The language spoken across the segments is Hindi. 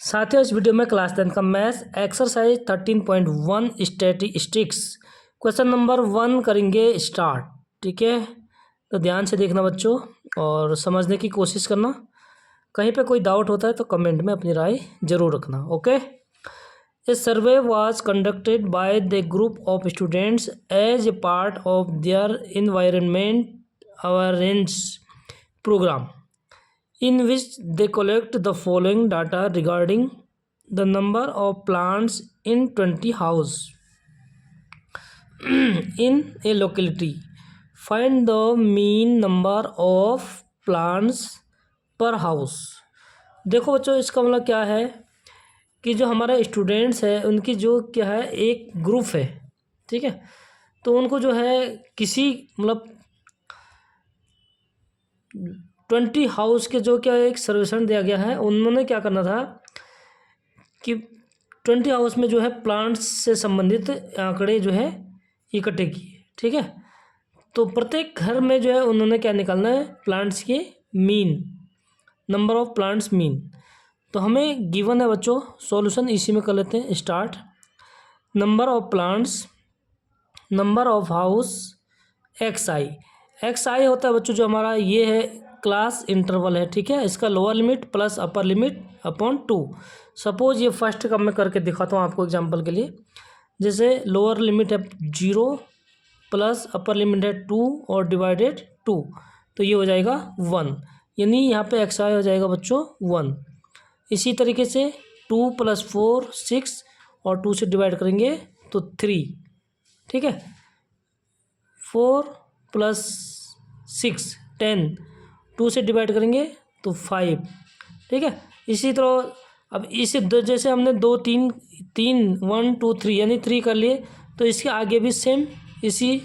साथियों, इस वीडियो में क्लास 10 का maths exercise 13.1 statistics question number 1 करेंगे स्टार्ट। ठीक है, तो ध्यान से देखना बच्चों और समझने की कोशिश करना। कहीं पे कोई डाउट होता है तो कमेंट में अपनी राय जरूर रखना। Okay. A survey was conducted by the group of students as a part of their environment awareness program, in which they collect the following data regarding the number of plants in 20 house in a locality. Find the mean number of plants per house. देखो बच्चों, इसका मतलब क्या है कि जो हमारे स्टूडेंट्स है उनकी जो क्या है एक ग्रुप है। ठीक है, तो उनको जो है किसी मतलब 20 हाउस के जो क्या एक सर्वेक्षण दिया गया है, उन्होंने क्या करना था कि 20 हाउस में जो है प्लांट्स से संबंधित आंकड़े जो है इकट्ठे किए। ठीक है, तो प्रत्येक घर में जो है उन्होंने क्या निकालना है, प्लांट्स के mean, number of plants mean. तो हमें गिवन है बच्चों, सॉल्यूशन इसी में कर लेते हैं start. Number of plants, number of house, X I होता है बच्चों जो हमारा ये है क्लास इंटरवल है। ठीक है, इसका lower limit plus upper limit upon 2। Suppose ये फर्स्ट का मैं करके दिखाता हूँ आपको एग्जांपल के लिए। जैसे लोअर लिमिट है 0 प्लस अपर लिमिट है 2 और डिवाइडेड 2, तो ये हो जाएगा 1, यानी यहाँ पे एक्स आई हो जाएगा बच्चों 1। इसी तरीके से 2 + 4 6 और 2 से डिवाइड करेंगे तो 3। ठीक है, 4 + 6 10, 2 से डिवाइड करेंगे तो 5। ठीक है, इसी तरह अब इसे जैसे हमने 2 3 1 2 3 यानी 3 कर लिए, तो इसके आगे भी सेम इसी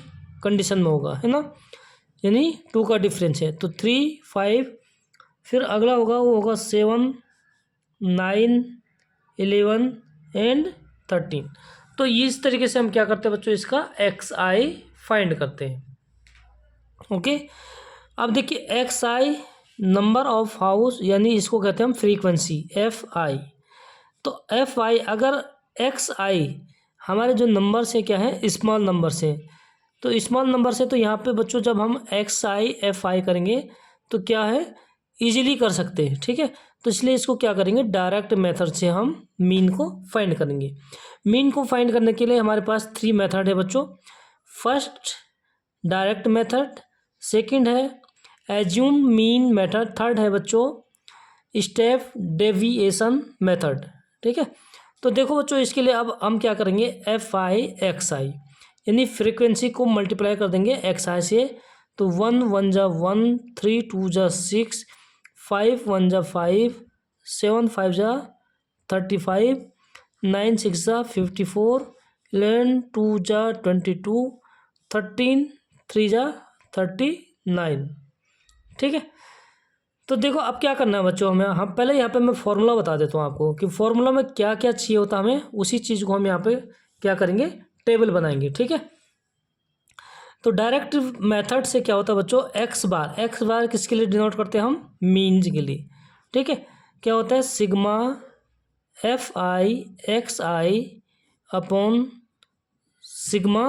कंडीशन में होगा, है ना, यानी 2 का डिफरेंस है तो 3 5। फिर अगला होगा वो होगा 7 9 11 एंड 13। तो इस तरीके से हम क्या करते हैं बच्चों, इसका एक्स आई फाइंड करते हैं। ओके, अब देखिए x I number of house, यानी इसको कहते हैं हम फ्रीक्वेंसी एफ आई। तो एफ आई अगर एक्स आई हमारे जो नंबर से क्या है स्मॉल नंबर से, तो स्मॉल नंबर से तो यहाँ पे बच्चों जब हम एक्स आई एफ आई करेंगे तो क्या है इजीली कर सकते हैं। ठीक है, तो इसलिए इसको क्या करेंगे, डायरेक्ट मेथड से हम मीन को फाइंड करेंगे। मीन को फाइंड करने के लिए हमारे पास 3 मेथड है बच्चों। फर्स्ट डायरेक्ट मेथड, सेकंड है एज्यूम मीन मेथड, थर्ड है बच्चों स्टेप डेविएशन मेथड। ठीक है, तो देखो बच्चों इसके लिए अब हम क्या करेंगे, एफ आई एक्स आई यानी फ्रीक्वेंसी को मल्टीप्लाई कर देंगे एक्स आई से। तो 1 1 जा 1, 3 2 जा 6, 5 1 जा 5, 7 5 जा 35, 9 6 जा 54, 11 2 जा 22, 13 3 जा 39। ठीक है, तो देखो अब क्या करना है बच्चों हमें, हम पहले यहाँ पे मैं फॉर्मूला बता देता हूँ आपको कि फॉर्मूला में क्या क्या चाहिए होता है हमें, उसी चीज़ को हम यहाँ पे क्या करेंगे, टेबल बनाएंगे। ठीक है, तो डायरेक्ट मेथड से क्या होता है बच्चों, एक्स बार किसके लिए डिनोट करते हैं हम, मीन्स के लिए। ठीक है, क्या होता है sigma F I X I upon sigma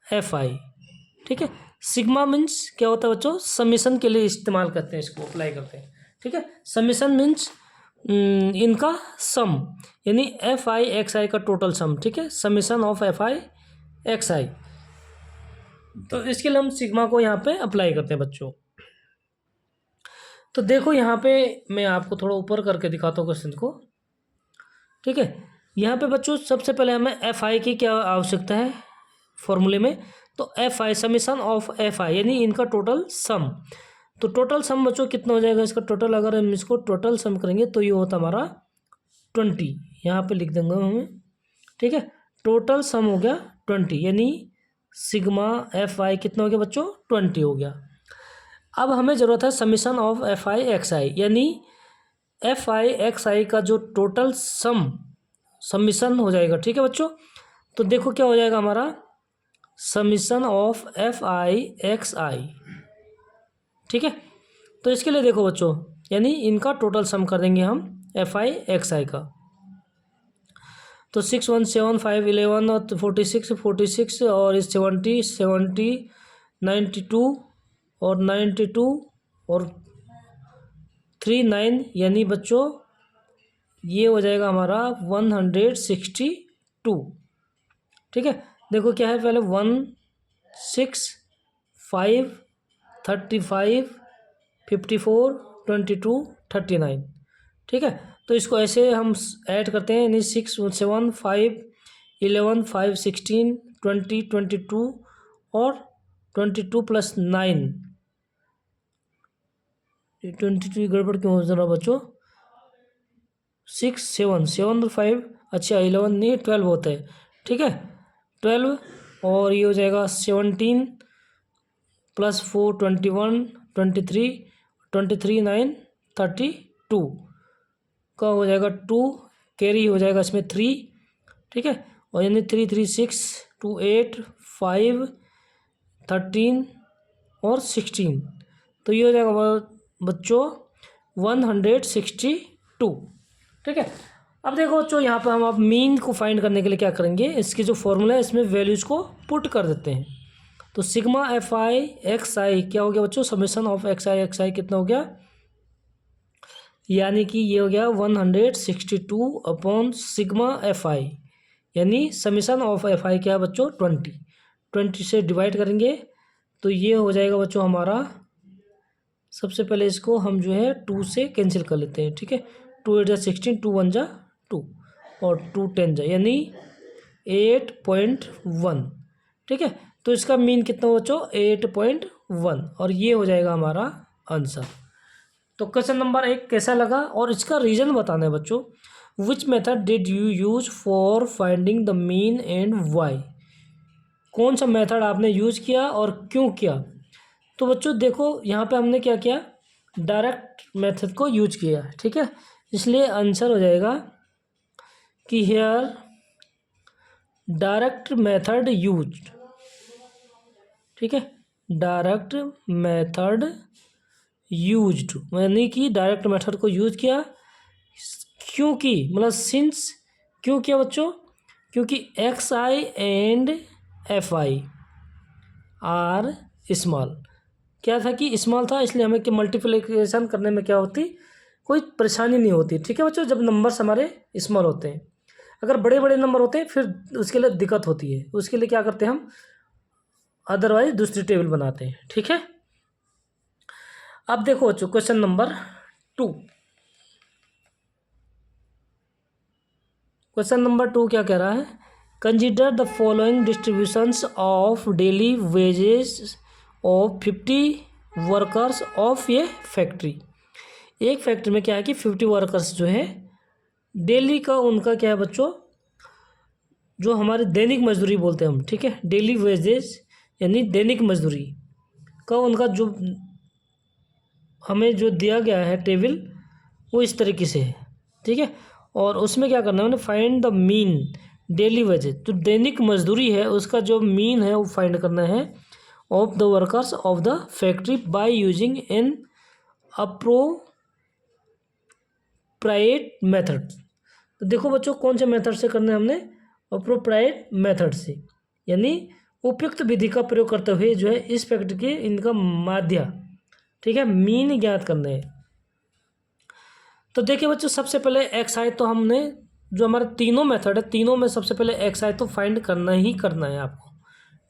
F I. ठीक है, सिग्मा मीन्स क्या होता है बच्चों, समीशन के लिए इस्तेमाल करते हैं, इसको अप्लाई करते हैं। ठीक है, समीशन मीन्स इनका सम, यानी एफ आई एक्स आई का टोटल सम। ठीक है, summation of F I X I, तो इसके लिए हम सिग्मा को यहाँ पे अप्लाई करते हैं बच्चों। तो देखो यहाँ पे मैं आपको थोड़ा ऊपर करके दिखाता हूँ क्वेश्चन को। ठीक है, यहाँ पे बच्चों सबसे पहले हमें एफ आई की क्या आवश्यकता है फॉर्मूले में, तो F I summation of F आई यानी इनका टोटल सम। तो टोटल सम बच्चों कितना हो जाएगा इसका टोटल, अगर हम इसको टोटल सम करेंगे तो ये होता हमारा 20, यहाँ पे लिख देंगे हमें। ठीक है, टोटल सम हो गया 20, यानी सिग्मा एफ आई कितना हो गया बच्चों, 20 हो गया। अब हमें ज़रूरत है summation of F I X I, यानी एफ आई एक्स आई का जो टोटल समीशन हो जाएगा। ठीक है बच्चों, तो देखो क्या हो जाएगा हमारा summation of F I X I. ठीक है, तो इसके लिए देखो बच्चों, यानी इनका टोटल सम कर देंगे हम एफ आई एक्स आई का। तो 6 1 7 5 11 और 46 और 70 92 और 92 और 3 9, यानी बच्चों ये हो जाएगा हमारा 162। ठीक है, देखो क्या है, पहले 1 6 5 35 54 22 39। ठीक है, तो इसको ऐसे हम ऐड करते हैं, यानी 6 7 5 11 5 16 20 22 और 22 + 9 22 गड़बड़ क्यों हो रहा बच्चों, 6 7 7 और 5, अच्छा 11 नहीं 12 होता है। ठीक है, 12 और ये हो जाएगा 17 + 4 21 23 23 9 32 का हो जाएगा 2, कैरी हो जाएगा इसमें 3। ठीक है, और यानी 3 3 6 2 8 5 13 और 16, तो ये हो जाएगा बच्चों 162। ठीक है, अब देखो बच्चों यहाँ पर हम अब मीन को फाइंड करने के लिए क्या करेंगे, इसकी जो फॉर्मूला है इसमें वैल्यूज़ को पुट कर देते हैं। तो सिग्मा एफ आई एक्स आई क्या हो गया बच्चों, समेशन ऑफ एक्स आई कितना हो गया, यानी कि ये हो गया 162 अपॉन सिग्मा एफ आई, यानी समेशन ऑफ एफ आई क्या है बच्चों 20 से डिवाइड करेंगे तो ये हो जाएगा बच्चों हमारा, सबसे पहले इसको हम जो है 2 से कैंसिल कर लेते हैं। ठीक है, 2 8 = 16, 2 1 = 2 और 2 10 यानी 8.1। ठीक है, तो इसका मीन कितना हो बच्चों 8.1 और ये हो जाएगा हमारा आंसर। तो क्वेश्चन नंबर 1 कैसा लगा और इसका रीज़न बताना है बच्चों। Which method did you use for finding the mean and y, कौन सा मेथड आपने यूज किया और क्यों किया। तो बच्चों देखो यहाँ पे हमने क्या किया, डायरेक्ट मेथड को यूज किया। ठीक है, इसलिए आंसर हो जाएगा कि हेयर डायरेक्ट मेथड यूज्ड। ठीक है, डायरेक्ट मेथड यूज्ड यानी कि डायरेक्ट मेथड को यूज किया, क्योंकि मतलब सिंस, क्यों किया बच्चों, क्योंकि x I and F I R small, क्या था कि स्मॉल था, इसलिए हमें कि मल्टीप्लिकेशन करने में क्या होती, कोई परेशानी नहीं होती। ठीक है बच्चों, जब नंबर्स हमारे स्मॉल होते हैं, अगर बड़े बड़े नंबर होते हैं फिर उसके लिए दिक्कत होती है, उसके लिए क्या करते हैं हम, अदरवाइज दूसरी टेबल बनाते हैं। ठीक है, अब देखो बच्चों क्वेश्चन नंबर 2, क्वेश्चन नंबर 2 क्या कह रहा है, consider the following distributions of daily wages of 50 workers of A factory. एक फैक्ट्री में क्या है कि 50 वर्कर्स जो है डेली का उनका क्या है बच्चों, जो हमारे दैनिक मजदूरी बोलते हैं हम। ठीक है, डेली वेजेस यानी दैनिक मजदूरी का उनका जो हमें जो दिया गया है टेबल वो इस तरीके से है। ठीक है, और उसमें क्या करना है, मैंने find the mean daily wages, जो दैनिक मजदूरी है उसका जो मीन है वो फाइंड करना है of the workers of the factory by using an appropriate method. तो देखो बच्चों कौन से मेथड से करना है हमने, अप्रोप्राइट मेथड से, यानी उपयुक्त विधि का प्रयोग करते हुए जो है इस फैक्ट्री के इनका माध्य, ठीक है, मीन ज्ञात करना है। तो देखिए बच्चों सबसे पहले एक्स आई, तो हमने जो हमारे तीनों मेथड है तीनों में सबसे पहले एक्स आई तो फाइंड करना ही करना है आपको।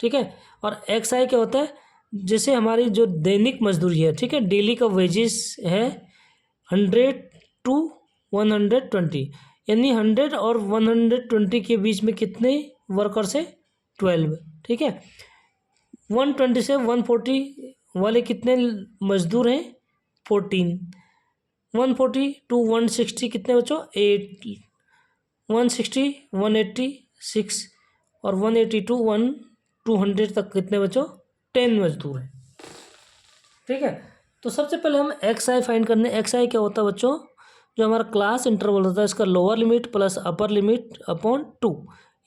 ठीक है, और एक्स आई क्या होता है, जैसे हमारी जो दैनिक मजदूरी है, ठीक है, डेली का वेजेस है 100 to 120, यानी 100 और 120 के बीच में कितने वर्कर्स है 12। ठीक है, 120 से 140 वाले कितने मजदूर हैं 14, 140 to 160 कितने बच्चों 8, 160 186 और 180 to 200 तक कितने बच्चों 10 मजदूर हैं। ठीक है, तो सबसे पहले हम एक्स आई फाइंड करने, एक्स आई क्या होता है बच्चों, जो हमारा क्लास इंटरवल होता है इसका lower limit plus upper limit upon 2,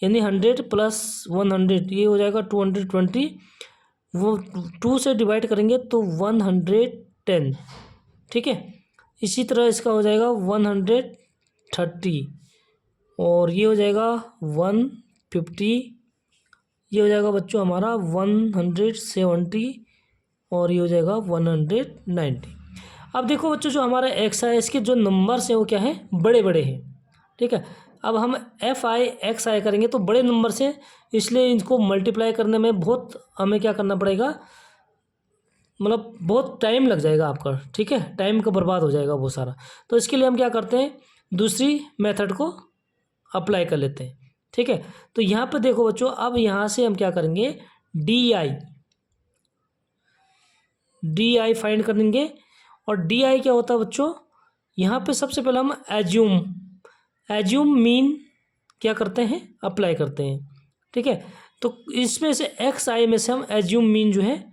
यानी 100 + 100 ये हो जाएगा 220, वो 2 से डिवाइड करेंगे तो 110। ठीक है, इसी तरह इसका हो जाएगा 110 30 और ये हो जाएगा 150, ये हो जाएगा बच्चों हमारा 170 और ये हो जाएगा 190। अब देखो बच्चों जो हमारा एक्स के जो नंबर्स हैं वो क्या है, बड़े बड़े हैं। ठीक है, अब हम FI करेंगे तो बड़े नंबर से, इसलिए इनको मल्टीप्लाई करने में बहुत हमें क्या करना पड़ेगा, मतलब बहुत टाइम लग जाएगा आपका। ठीक है, टाइम का बर्बाद हो जाएगा वो सारा। तो इसके लिए हम क्या करते हैं, दूसरी मेथड को अप्लाई कर लेते हैं। ठीक है, तो यहाँ पे देखो बच्चों, अब यहाँ से हम क्या करेंगे, DI फाइंड करेंगे। और DI क्या होता है बच्चों, यहाँ पे सबसे पहले हम एज्यूम मीन क्या करते हैं, अप्लाई करते हैं। ठीक है, तो इसमें से XI में से हम एज्यूम मीन जो है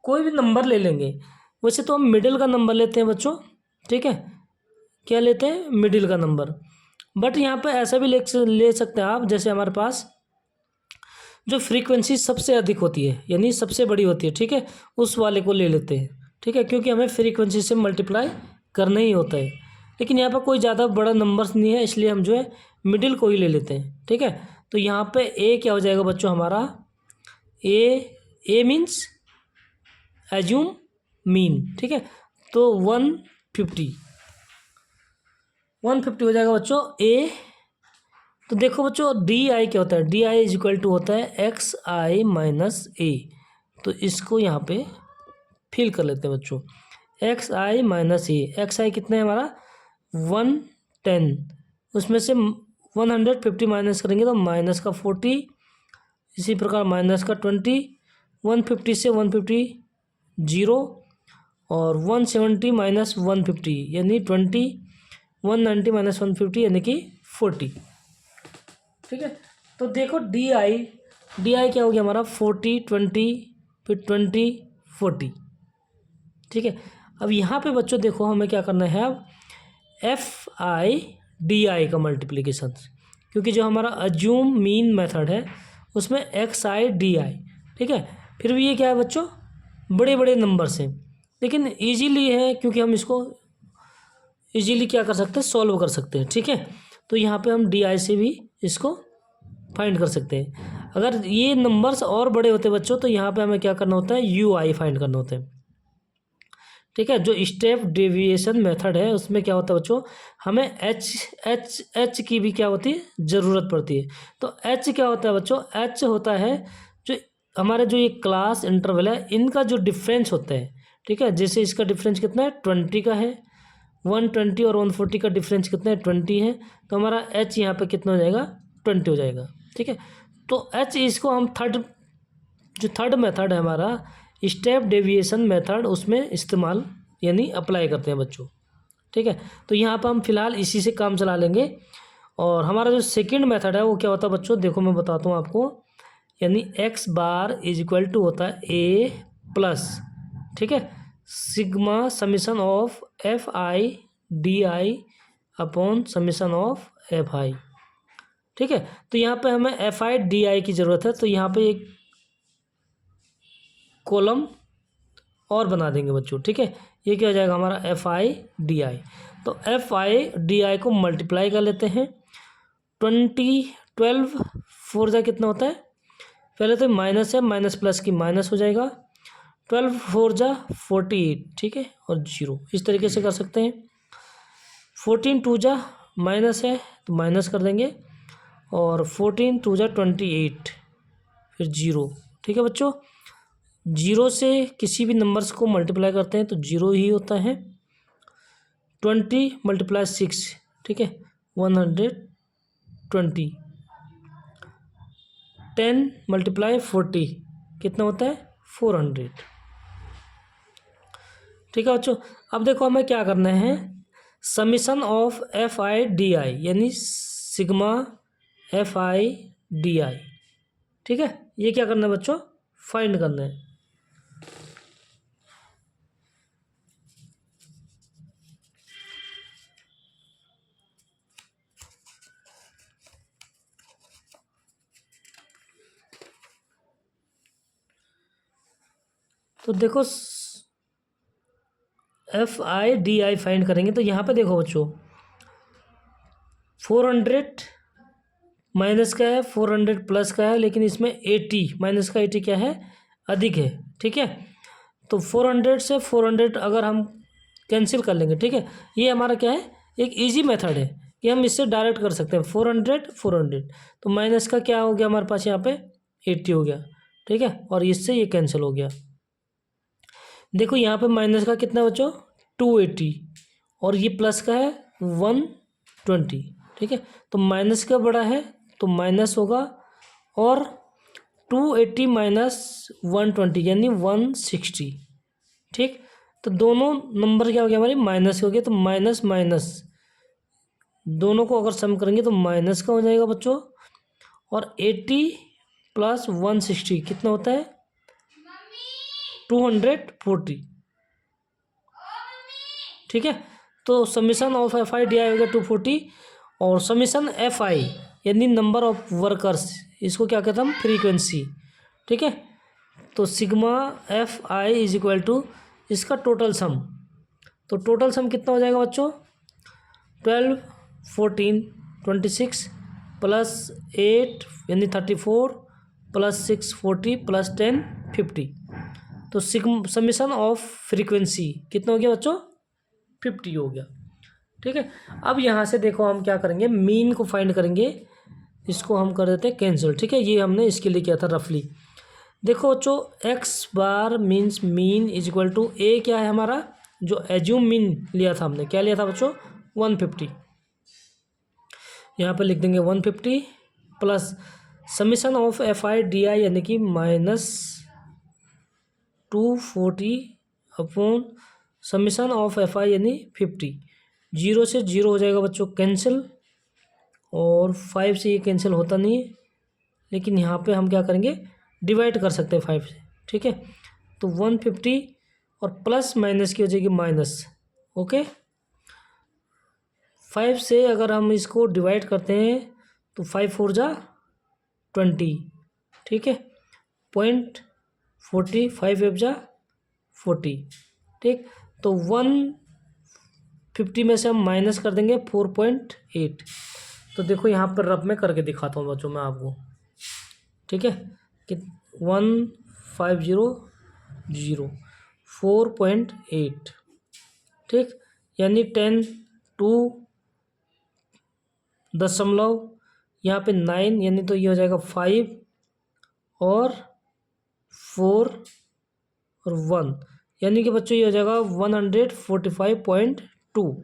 कोई भी नंबर ले लेंगे। वैसे तो हम मिडिल का नंबर लेते हैं बच्चों। ठीक है, क्या लेते हैं, मिडिल का नंबर। बट यहाँ पे ऐसा भी ले सकते हैं आप, जैसे हमारे पास जो फ्रीक्वेंसी सबसे अधिक होती है यानी सबसे बड़ी होती है, ठीक है, उस वाले को ले लेते हैं। ठीक है, क्योंकि हमें फ्रीक्वेंसी से मल्टीप्लाई करना ही होता है। लेकिन यहाँ पर कोई ज़्यादा बड़ा नंबर्स नहीं है, इसलिए हम जो है मिडिल को ही ले लेते हैं। ठीक है, तो यहाँ पे ए क्या हो जाएगा बच्चों हमारा, ए मीन्स एज्यूम मीन। ठीक है, तो 150 हो जाएगा बच्चों ए। तो देखो बच्चों DI क्या होता है, DI इज इक्वल टू होता है XI माइनस A। तो इसको यहाँ पे फिल कर लेते हैं बच्चों, XI माइनस A। XI कितना है हमारा 110, उसमें से 150 माइनस करेंगे तो माइनस का 40, इसी प्रकार माइनस का 20, 150 से 150 0 और 170 माइनस 150 यानी 20, 190 माइनस 150 यानी कि 40। ठीक है, तो देखो DI क्या हो गया हमारा 40 20 फिर 20 40। ठीक है, अब यहाँ पे बच्चों देखो हमें क्या करना है, अब FI/DI का मल्टीप्लिकेशन, क्योंकि जो हमारा अज्यूम मीन मेथड है उसमें XI/DI। ठीक है, फिर भी ये क्या है बच्चों, बड़े बड़े नंबर से, लेकिन ईजीली है क्योंकि हम इसको ईजीली क्या कर सकते हैं, सॉल्व कर सकते हैं। ठीक है, तो यहाँ पे हम DI से भी इसको फाइंड कर सकते हैं। अगर ये नंबर्स और बड़े होते हैं बच्चों तो यहाँ पे हमें क्या करना होता है, UI फाइंड करना होता है। ठीक है, जो स्टेप डेविएशन मेथड है उसमें क्या होता है बच्चों, हमें H की भी क्या होती है, ज़रूरत पड़ती है। तो H क्या होता है बच्चों, H होता है जो हमारे जो ये क्लास इंटरवल है इनका जो डिफरेंस होता है। ठीक है, जैसे इसका डिफरेंस कितना है 20 का है, 120 और 140 का डिफरेंस कितना है 20 है, तो हमारा H यहाँ पे कितना हो जाएगा 20 हो जाएगा। ठीक है, तो H इसको हम थर्ड मेथड है हमारा स्टेप डेविएशन मेथड, उसमें इस्तेमाल यानी अप्लाई करते हैं बच्चों। ठीक है, तो यहाँ पर हम फिलहाल इसी से काम चला लेंगे। और हमारा जो सेकंड मेथड है वो क्या होता है बच्चों, देखो मैं बताता हूँ आपको, यानी X bar is equal to होता है A प्लस, ठीक है, sigma summation of FI/DI upon summation of FI। ठीक है, तो यहाँ पे हमें FI/DI की ज़रूरत है, तो यहाँ पे एक कॉलम और बना देंगे बच्चों। ठीक है, ये क्या हो जाएगा हमारा FI/DI। तो FI/DI को मल्टीप्लाई कर लेते हैं, 12 4 जा कितना होता है, पहले तो माइनस है, माइनस प्लस की माइनस हो जाएगा, 12 4 जा 48। ठीक है, और 0 इस तरीके से कर सकते हैं। 14 2 जा माइनस है तो माइनस कर देंगे, और 14 2 जा 28 फिर 0। ठीक है बच्चों, 0 से किसी भी नंबर्स को मल्टीप्लाई करते हैं तो 0 ही होता है। 20 × 6, ठीक है, 120। 10 × 40 कितना होता है 400। ठीक है बच्चों, अब देखो हमें क्या करना है, समीशन ऑफ FI/DI यानी सिग्मा FI/DI। ठीक है, ये क्या करना है बच्चों, फाइंड करना है। तो देखो FI/DI फाइंड करेंगे तो यहाँ पे देखो बच्चों, 400 माइनस का है, 400 प्लस का है, लेकिन इसमें 80 माइनस का 80 क्या है, अधिक है। ठीक है, तो 400 से 400 अगर हम कैंसिल कर लेंगे, ठीक है, ये हमारा क्या है, एक इजी मेथड है कि हम इससे डायरेक्ट कर सकते हैं। 400 तो माइनस का क्या हो गया हमारे पास यहाँ पे 80 हो गया। ठीक है, और इससे ये कैंसिल हो गया। देखो यहाँ पे माइनस का कितना बच्चों 280 और ये प्लस का है 120। ठीक है, तो माइनस का बड़ा है तो माइनस होगा, और 280 माइनस 120 यानी 160। ठीक, तो दोनों नंबर क्या हो गया हमारी माइनस हो गया, तो माइनस माइनस दोनों को अगर सम करेंगे तो माइनस का हो जाएगा बच्चों। और 80 प्लस 160 कितना होता है 240। ठीक है, तो summation of F I D I हो गया 240, और समीशन एफ आई यानी नंबर ऑफ वर्कर्स, इसको क्या कहते हैं हम फ्रीक्वेंसी। ठीक है, तो sigma F i is equal to इसका टोटल सम, तो टोटल सम कितना हो जाएगा बच्चों 12 14 26 प्लस 8 यानी 34 प्लस 6 40 प्लस 10 50। तो समीशन ऑफ फ्रीक्वेंसी कितना हो गया बच्चों 50 हो गया। ठीक है, अब यहाँ से देखो हम क्या करेंगे, मीन को फाइंड करेंगे, इसको हम कर देते हैं कैंसिल। ठीक है, ये हमने इसके लिए किया था रफली। देखो बच्चों x bar means mean is equal to A क्या है हमारा, जो एज्यूम मीन लिया था हमने, क्या लिया था बच्चों 150, यहाँ पे लिख देंगे 150 plus summation of F I D I यानी कि minus 240 upon summation of F आई यानी 50। 0 से 0 हो जाएगा बच्चों कैंसिल, और 5 से ये कैंसिल होता नहीं है, लेकिन यहाँ पे हम क्या करेंगे डिवाइड कर सकते हैं 5 से। ठीक है, तो 150 और प्लस माइनस की हो जाएगी माइनस। ओके, 5 से अगर हम इसको डिवाइड करते हैं तो 5 4 जा 20। ठीक है, 0.40 5 एफ जा 40। ठीक, तो 150 में से हम माइनस कर देंगे 4.8। तो देखो यहाँ पर रफ में करके दिखाता हूँ बच्चों मैं आपको। ठीक है, कि 1500 4.8। ठीक, यानी 10 2 दशमलव यहाँ पे 9 यानी तो ये हो जाएगा 5 और 4 और 1 यानी कि बच्चों ये हो जाएगा 145.2।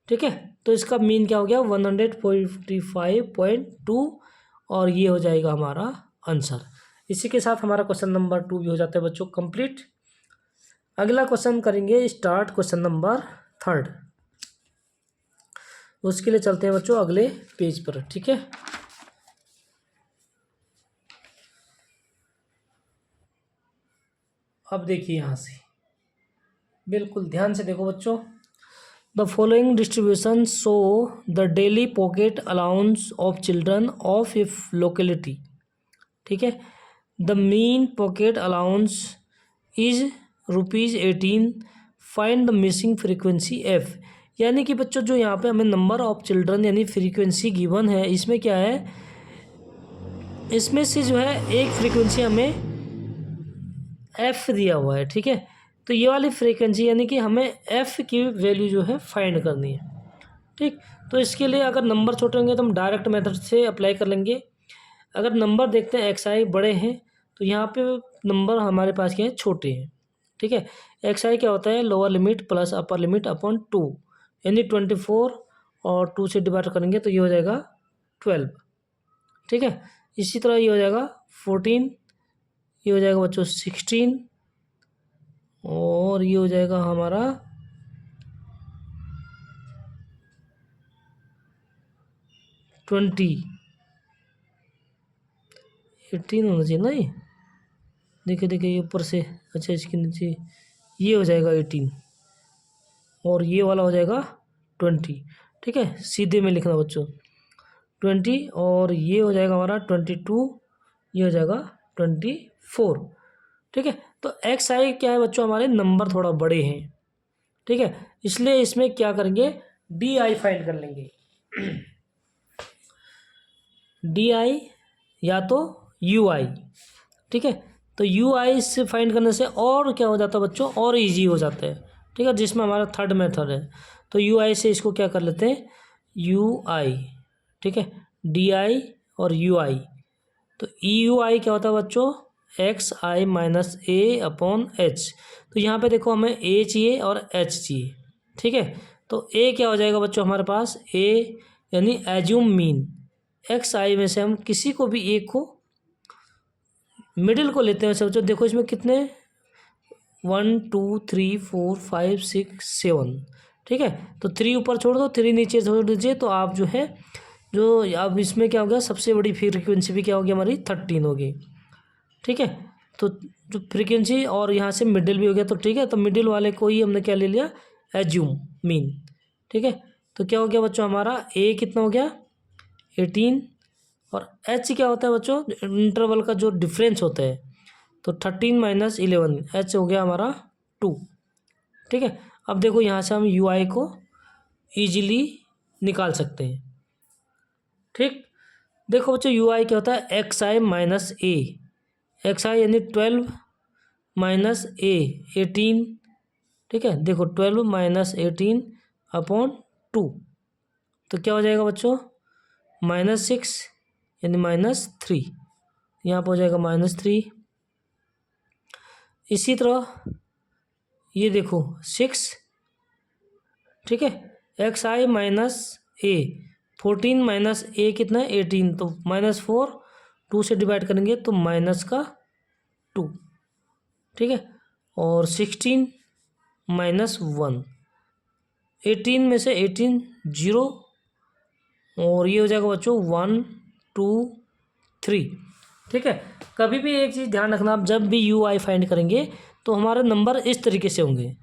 ठीक है, तो इसका मीन क्या हो गया 145.2, और ये हो जाएगा हमारा आंसर। इसी के साथ हमारा क्वेश्चन नंबर 2 भी हो जाता है बच्चों कंप्लीट। अगला क्वेश्चन करेंगे स्टार्ट क्वेश्चन नंबर 3। उसके लिए चलते हैं बच्चों अगले पेज पर। ठीक है, अब देखिए यहाँ से बिल्कुल ध्यान से देखो बच्चों। The following distribution show the daily pocket allowance of children of if locality. ठीक है, the mean pocket allowance is ₹18। Find the missing frequency F. यानी कि बच्चों जो यहाँ पे हमें नंबर ऑफ चिल्ड्रन यानी फ्रीक्वेंसी गिवन है, इसमें क्या है, इसमें से जो है एक फ्रीक्वेंसी हमें एफ दिया हुआ है। ठीक है, तो ये वाली फ्रीक्वेंसी यानी कि हमें एफ की वैल्यू जो है फाइंड करनी है। ठीक, तो इसके लिए अगर नंबर छोटे होंगे तो हम डायरेक्ट मेथड से अप्लाई कर लेंगे। अगर नंबर देखते हैं एक्स आई बड़े हैं तो यहाँ पे नंबर हमारे पास क्या है छोटे हैं। ठीक है, एक्स आई क्या होता है lower limit plus upper limit upon 2 यानी 24, और 2 से डिवाइड करेंगे तो ये हो जाएगा 12। ठीक है, इसी तरह ये हो जाएगा 14, ये हो जाएगा बच्चों 16, और ये हो जाएगा हमारा 20। 18 होना चाहिए ना ये, देखिए देखिए ये ऊपर से, अच्छा इसके नीचे ये हो जाएगा 18, और ये वाला हो जाएगा 20। ठीक है, सीधे में लिखना बच्चों 20, और ये हो जाएगा हमारा 22, ये हो जाएगा 24। ठीक है, तो एक्स आई क्या है बच्चों हमारे नंबर थोड़ा बड़े हैं। ठीक है, इसलिए इसमें क्या करेंगे डी आई फाइंड कर लेंगे। डी आई या तो यू आई। ठीक है, तो यू आई से फाइंड करने से और क्या हो जाता है बच्चों, और इजी हो जाता है। ठीक है, जिसमें हमारा थर्ड मेथड है। तो यू आई से इसको क्या कर लेते हैं, यू आई। ठीक है, डी आई और यू आई। तो ई यू आई क्या होता है बच्चों, एक्स आई माइनस ए अपॉन एच। तो यहाँ पे देखो हमें ए चाहिए और एच चाहिए। ठीक है, तो ए क्या हो जाएगा बच्चों हमारे पास, ए यानी एज्यूम मीन। एक्स आई में से हम किसी को भी एक को, मिडिल को लेते हैं। बच्चों देखो इसमें कितने, 1 2 3 4 5 6 7। ठीक है, तो 3 ऊपर छोड़ दो, 3 नीचे छोड़ दीजिए, तो आप जो है, जो अब इसमें क्या हो गया, सबसे बड़ी फ्रीक्वेंसी भी क्या होगी हमारी, 13 होगी। ठीक है, तो जो फ्रीक्वेंसी और यहाँ से मिडिल भी हो गया, तो ठीक है, तो मिडिल वाले को ही हमने क्या ले लिया, एज्यूम मीन। ठीक है, तो क्या हो गया बच्चों हमारा, ए कितना हो गया 18, और एच क्या होता है बच्चों, इंटरवल का जो डिफरेंस होता है, तो 13 माइनस 11, एच हो गया हमारा 2। ठीक है, अब देखो यहाँ से हम यू आई को ईजिली निकाल सकते हैं। ठीक, देखो बच्चों यू आई क्या होता है, x I minus A. X I यानी 12 माइनस ए 18। ठीक है, देखो 12 माइनस 18 अपॉन 2, तो क्या हो जाएगा बच्चों, -6 यानी -3। यहाँ पर हो जाएगा -3। इसी तरह ये देखो 6। ठीक है, एक्स आई माइनस ए, 14 माइनस ए कितना है 18, तो -4, 2 से डिवाइड करेंगे तो -2। ठीक है, और 16 -1, 18 में से 18 0, और ये हो जाएगा बच्चों 1 2 3। ठीक है, कभी भी एक चीज़ ध्यान रखना, आप जब भी यू आई फाइंड करेंगे तो हमारे नंबर इस तरीके से होंगे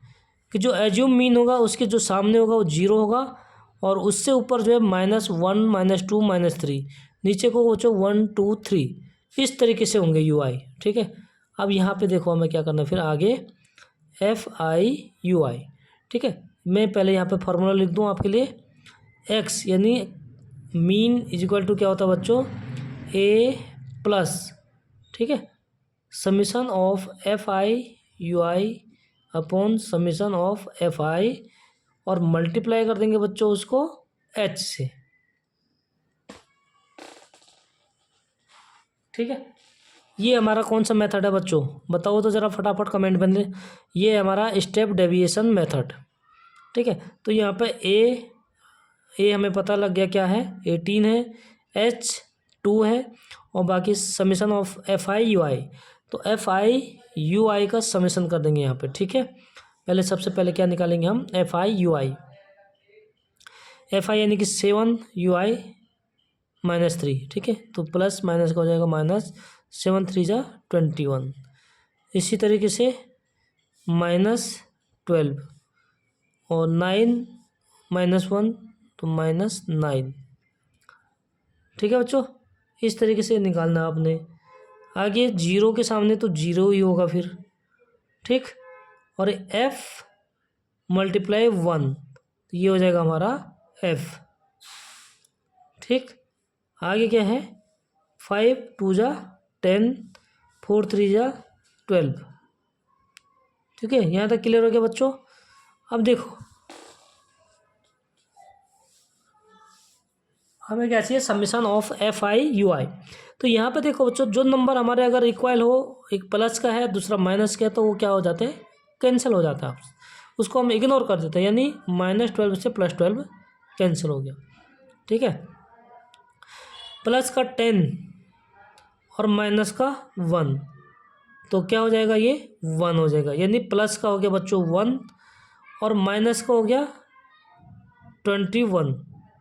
कि जो एज्यूम मीन होगा उसके जो सामने होगा वो 0 होगा, और उससे ऊपर जो है -1 -2 -3, नीचे को बच्चों 1 2 3, इस तरीके से होंगे यू आई। ठीक है, अब यहाँ पे देखो हमें क्या करना है फिर आगे, एफ आई यू आई। ठीक है, मैं पहले यहाँ पे फार्मूला लिख दूँ आपके लिए। एक्स यानी मीन इज इक्वल टू क्या होता है बच्चों, ए प्लस, ठीक है, summation of F I U I upon summation of F आई, और मल्टीप्लाई कर देंगे बच्चों उसको एच से। ठीक है, ये हमारा कौन सा मेथड है बच्चों, बताओ तो ज़रा फटाफट कमेंट में। ये हमारा स्टेप डेविएशन मेथड। ठीक है, तो यहाँ पे ए हमें पता लग गया क्या है, 18 है, एच 2 है, और बाकी summation of F I U I. तो एफ आई यू आई का समीशन कर देंगे यहाँ पे। ठीक है, पहले सबसे पहले क्या निकालेंगे हम, F I U I. F I यानी कि 7 यू आई -3। ठीक है, तो प्लस माइनस का हो जाएगा -7 3 जा 21। इसी तरीके से -12, और 9 -1 तो -9। ठीक है बच्चों, इस तरीके से निकालना है आपने। आगे 0 के सामने तो 0 ही होगा फिर। ठीक, और f × 1, तो ये हो जाएगा हमारा f। ठीक, आगे क्या है, 5 2 जा 10, 4 3 जा 12। ठीक है, यहाँ तक क्लियर हो गया बच्चों। अब देखो हमें क्या चाहिए, summation of F I U I. तो यहाँ पे देखो बच्चों, जो नंबर हमारे अगर इक्वल हो, एक प्लस का है दूसरा माइनस का है, तो वो क्या हो जाते हैं, कैंसिल हो जाता है, उसको हम इग्नोर कर देते हैं, यानी -12 से +12 कैंसिल हो गया। ठीक है, प्लस का 10 और माइनस का 1, तो क्या हो जाएगा, ये 1 हो जाएगा, यानी प्लस का हो गया बच्चों 1 और माइनस का हो गया 21।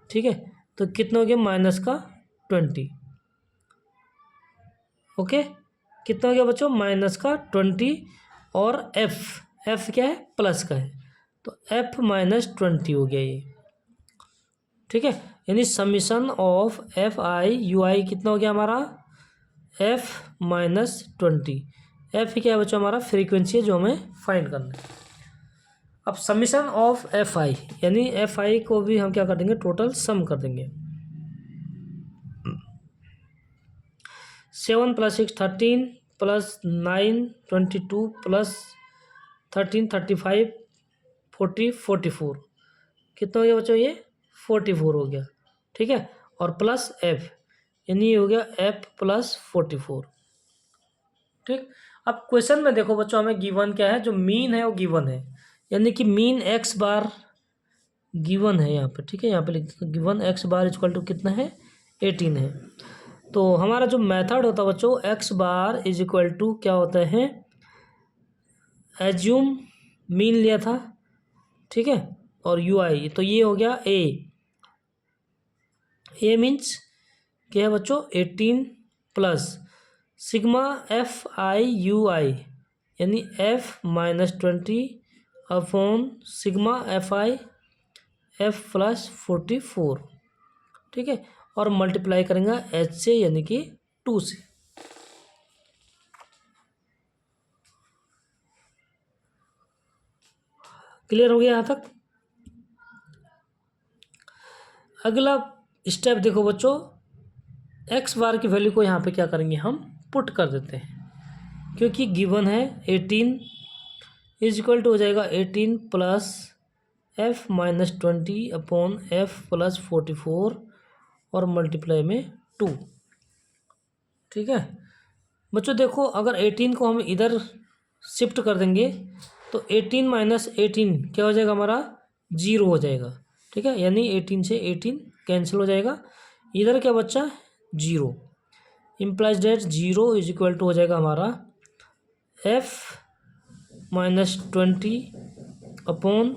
ठीक है, तो कितना हो गया, -20। ओके, कितना हो गया बच्चों, -20, और एफ क्या है, प्लस का है, तो f -20 हो गया ये। ठीक है, यानी summation of F I U I कितना हो गया हमारा, f -20। एफ क्या है बच्चों, हमारा फ्रीक्वेंसी है जो हमें फाइंड करना है। अब समीशन ऑफ एफ आई, यानी एफ आई को भी हम क्या कर देंगे, टोटल सम कर देंगे। 7 + 6 13 + 9 22 + 13 35 40 44, कितना हो गया बच्चों ये 44 हो गया। ठीक है, और प्लस एफ, यानी ये हो गया एफ + 44। ठीक, अब क्वेश्चन में देखो बच्चों हमें गिवन क्या है, जो मीन है वो गिवन है, यानी कि मीन एक्स बार गिवन है यहाँ पे। ठीक है, यहाँ पे लिख देते given x bar equal to कितना है 18 है। तो हमारा जो मेथड होता है बच्चों x bar is equal to क्या होता है, एज्यूम मीन लिया था। ठीक है, और यू आई, तो ये हो गया ए मीन्स क्या है बच्चों 18 plus sigma F I U I, यानी F -20 upon sigma F I F + 44। ठीक है, और मल्टीप्लाई करेंगे एच से, यानी कि 2 से। क्लियर हो गया यहाँ तक। अगला स्टेप देखो बच्चों, एक्स बार की वैल्यू को यहाँ पे क्या करेंगे हम पुट कर देते हैं, क्योंकि गिवन है 18 इज इक्वल टू हो जाएगा 18 प्लस एफ -20 अपॉन एफ + 44 और मल्टीप्लाई में 2। ठीक है बच्चों, देखो अगर 18 को हम इधर शिफ्ट कर देंगे तो 18 - 18 क्या हो जाएगा हमारा 0 हो जाएगा। ठीक है, यानी 18 से 18 कैंसिल हो जाएगा, इधर क्या बच्चा 0, implies that 0 is equal to हो जाएगा हमारा एफ -20 अपॉन,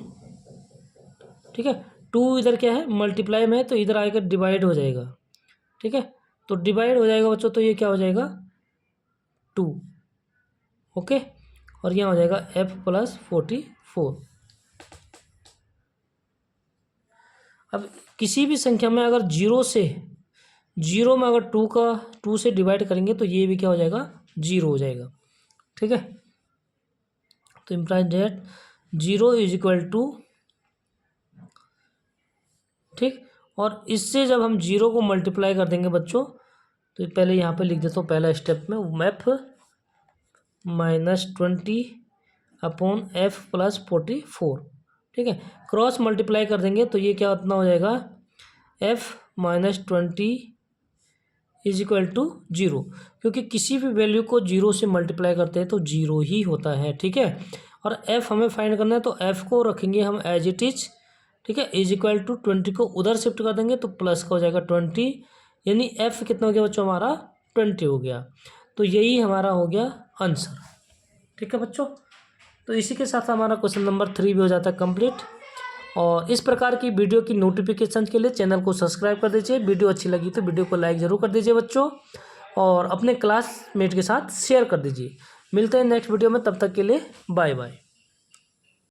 ठीक है 2 इधर क्या है मल्टीप्लाई में है, तो इधर आएगा डिवाइड हो जाएगा। ठीक है, तो डिवाइड हो जाएगा बच्चों, तो ये क्या हो जाएगा 2। ओके, और यहाँ हो जाएगा एफ + 44। अब किसी भी संख्या में अगर 0 में अगर 2 से डिवाइड करेंगे तो ये भी क्या हो जाएगा 0 हो जाएगा। ठीक है, तो implies that 0 is equal to, ठीक, और इससे जब हम 0 को मल्टीप्लाई कर देंगे बच्चों, तो पहले यहाँ पे लिख देता हूँ पहला स्टेप में एफ -20 अपॉन एफ + 44। ठीक है, क्रॉस मल्टीप्लाई कर देंगे तो ये क्या उतना हो जाएगा एफ -20 इज इक्वल टू 0, क्योंकि किसी भी वैल्यू को 0 से मल्टीप्लाई करते हैं तो 0 ही होता है। ठीक है, और एफ हमें फाइंड करना है, तो एफ को रखेंगे हम एज इट इज। ठीक है, इज इक्वल टू 20 को उधर शिफ्ट कर देंगे तो प्लस का हो जाएगा 20, यानी एफ कितना हो गया बच्चों हमारा 20 हो गया। तो यही हमारा हो गया आंसर। ठीक है बच्चों, तो इसी के साथ हमारा क्वेश्चन नंबर 3 भी हो जाता है कंप्लीट। और इस प्रकार की वीडियो की नोटिफिकेशन के लिए चैनल को सब्सक्राइब कर दीजिए। वीडियो अच्छी लगी तो वीडियो को लाइक ज़रूर कर दीजिए बच्चों, और अपने क्लासमेट के साथ शेयर कर दीजिए। मिलते हैं नेक्स्ट वीडियो में, तब तक के लिए बाय बाय।